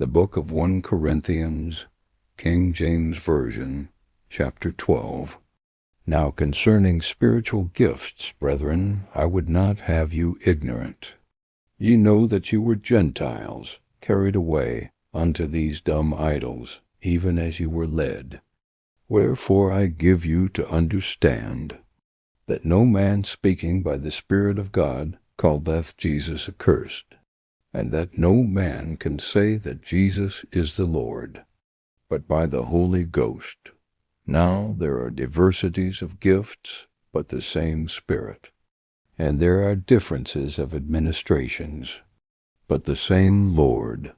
The book of 1 Corinthians, King James Version, chapter 12. Now concerning spiritual gifts, brethren, I would not have you ignorant. Ye know that you were Gentiles, carried away unto these dumb idols, even as you were led. Wherefore I give you to understand, that no man speaking by the Spirit of God calleth Jesus accursed, and that no man can say that Jesus is the Lord, but by the Holy Ghost. Now there are diversities of gifts, but the same Spirit. And there are differences of administrations, but the same Lord.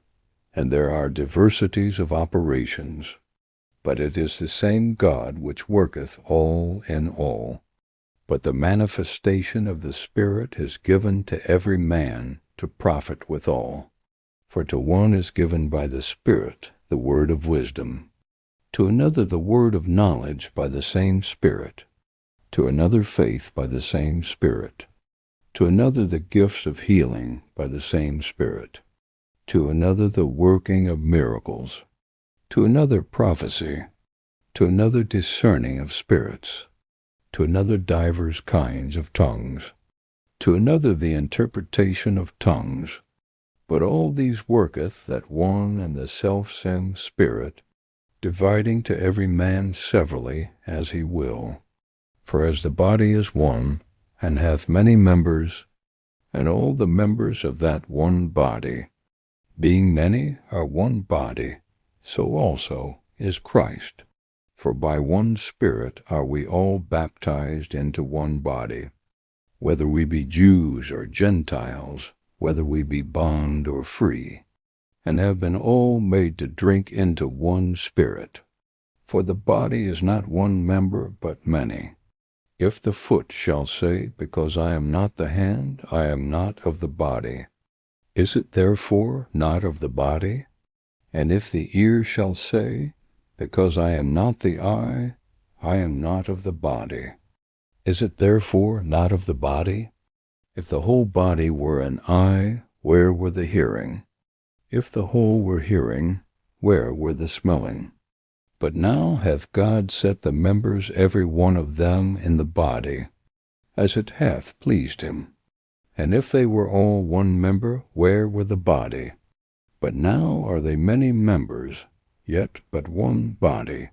And there are diversities of operations, but it is the same God which worketh all in all. But the manifestation of the Spirit is given to every man to profit withal. For to one is given by the Spirit the word of wisdom, to another the word of knowledge by the same Spirit, to another faith by the same Spirit, to another the gifts of healing by the same Spirit, to another the working of miracles, to another prophecy, to another discerning of spirits, to another divers kinds of tongues, to another the interpretation of tongues. But all these worketh that one and the selfsame Spirit, dividing to every man severally as he will. For as the body is one, and hath many members, and all the members of that one body, being many, are one body, so also is Christ. For by one Spirit are we all baptized into one body, whether we be Jews or Gentiles, whether we be bond or free, and have been all made to drink into one Spirit. For the body is not one member, but many. If the foot shall say, Because I am not the hand, I am not of the body, is it therefore not of the body? And if the ear shall say, Because I am not the eye, I am not of the body, is it therefore not of the body? If the whole body were an eye, where were the hearing? If the whole were hearing, where were the smelling? But now hath God set the members every one of them in the body, as it hath pleased him. And if they were all one member, where were the body? But now are they many members, yet but one body.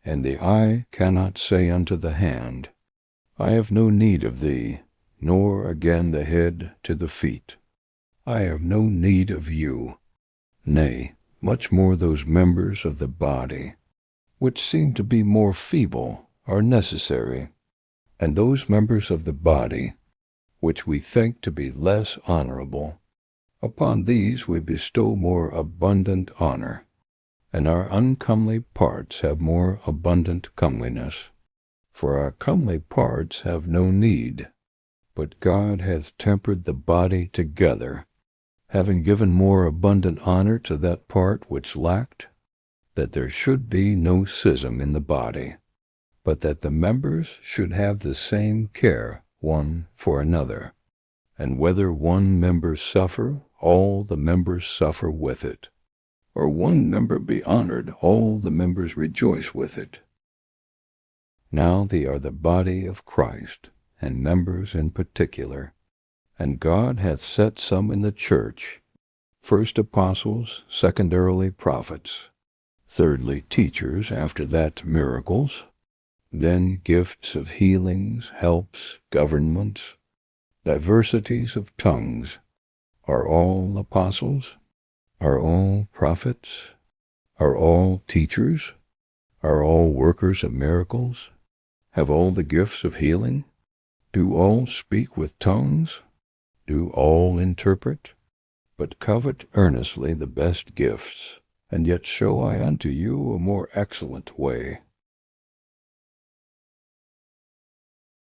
And the eye cannot say unto the hand, I have no need of thee, nor again the head to the feet, I have no need of you. Nay, much more those members of the body, which seem to be more feeble, are necessary, and those members of the body, which we think to be less honorable, upon these we bestow more abundant honor, and our uncomely parts have more abundant comeliness. For our comely parts have no need, but God hath tempered the body together, having given more abundant honor to that part which lacked, that there should be no schism in the body, but that the members should have the same care one for another. And whether one member suffer, all the members suffer with it, or one member be honored, all the members rejoice with it. Now they are the body of Christ, and members in particular. And God hath set some in the church, first apostles, secondarily prophets, thirdly teachers, after that miracles, then gifts of healings, helps, governments, diversities of tongues. Are all apostles? Are all prophets? Are all teachers? Are all workers of miracles? Have all the gifts of healing? Do all speak with tongues? Do all interpret? But covet earnestly the best gifts, and yet show I unto you a more excellent way.